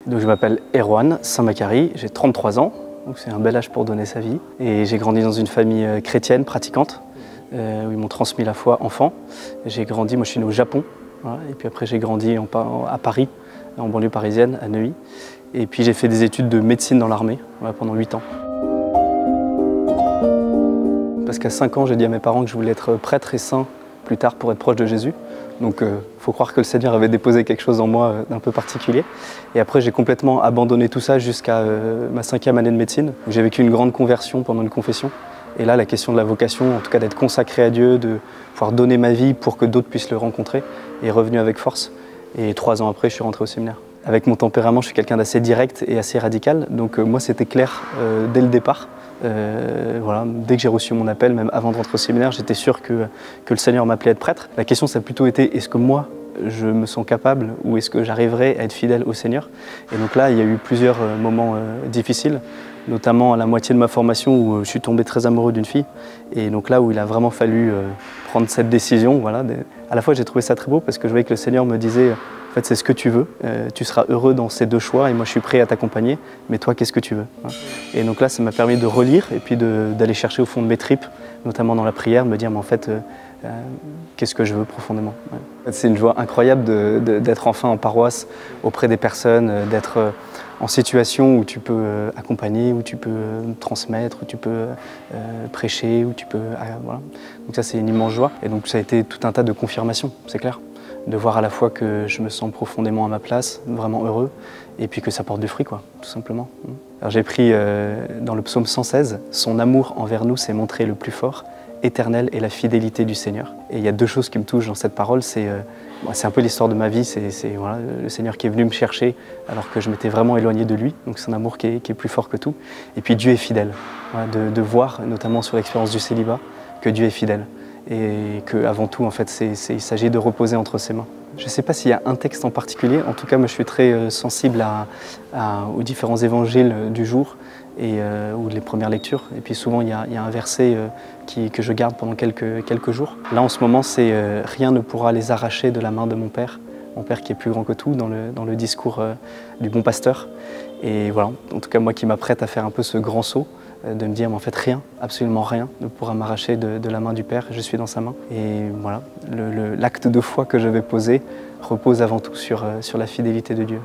Donc je m'appelle Erwan Saint-Macary, j'ai 33 ans, donc c'est un bel âge pour donner sa vie. Et j'ai grandi dans une famille chrétienne, pratiquante, où ils m'ont transmis la foi enfant. J'ai grandi, moi je suis né au Japon, voilà, et puis après j'ai grandi à Paris, en banlieue parisienne, à Neuilly. Et puis j'ai fait des études de médecine dans l'armée, voilà, pendant 8 ans. Parce qu'à 5 ans, j'ai dit à mes parents que je voulais être prêtre et saint plus tard pour être proche de Jésus. Donc il faut croire que le Seigneur avait déposé quelque chose en moi d'un peu particulier. Et après, j'ai complètement abandonné tout ça jusqu'à ma 5e année de médecine. J'ai vécu une grande conversion pendant une confession. Et là, la question de la vocation, en tout cas d'être consacré à Dieu, de pouvoir donner ma vie pour que d'autres puissent le rencontrer, est revenue avec force. Et 3 ans après, je suis rentré au séminaire. Avec mon tempérament, je suis quelqu'un d'assez direct et assez radical. Donc moi, c'était clair dès le départ. Voilà, dès que j'ai reçu mon appel, même avant de rentrer au séminaire, j'étais sûr que le Seigneur m'appelait à être prêtre. La question, ça a plutôt été, est-ce que moi, je me sens capable ou est-ce que j'arriverai à être fidèle au Seigneur? Et donc là, il y a eu plusieurs moments difficiles, notamment à la moitié de ma formation où je suis tombé très amoureux d'une fille. Et donc là où il a vraiment fallu prendre cette décision, voilà. À la fois, j'ai trouvé ça très beau parce que je voyais que le Seigneur me disait, en fait, c'est ce que tu veux, tu seras heureux dans ces 2 choix et moi je suis prêt à t'accompagner, mais toi, qu'est-ce que tu veux? Et donc là, ça m'a permis de relire et puis d'aller chercher au fond de mes tripes, notamment dans la prière, me dire, mais en fait, qu'est-ce que je veux profondément? C'est une joie incroyable d'être enfin en paroisse, auprès des personnes, d'être en situation où tu peux accompagner, où tu peux transmettre, où tu peux prêcher, où tu peux... voilà. Donc ça, c'est une immense joie. Et donc ça a été tout un tas de confirmations, c'est clair. De voir à la fois que je me sens profondément à ma place, vraiment heureux, et puis que ça porte du fruit, quoi, tout simplement. Alors j'ai pris dans le psaume 116, « Son amour envers nous s'est montré le plus fort, éternel est la fidélité du Seigneur ». Et il y a 2 choses qui me touchent dans cette parole, c'est un peu l'histoire de ma vie, c'est voilà, le Seigneur qui est venu me chercher alors que je m'étais vraiment éloigné de lui, donc c'est un amour qui est plus fort que tout. Et puis Dieu est fidèle, voilà, de voir, notamment sur l'expérience du célibat, que Dieu est fidèle. Et qu'avant tout, en fait, il s'agit de reposer entre ses mains. Je ne sais pas s'il y a un texte en particulier, en tout cas, moi je suis très sensible aux différents évangiles du jour ou les premières lectures. Et puis souvent, il y a un verset que je garde pendant quelques jours. Là, en ce moment, c'est « Rien ne pourra les arracher de la main de mon Père qui est plus grand que tout » dans le discours du bon pasteur. Et voilà, en tout cas, moi qui m'apprête à faire un peu ce grand saut, de me dire, mais en fait, rien, absolument rien ne pourra m'arracher de la main du Père, je suis dans sa main. Et voilà, l'acte de foi que je vais poser repose avant tout sur la fidélité de Dieu.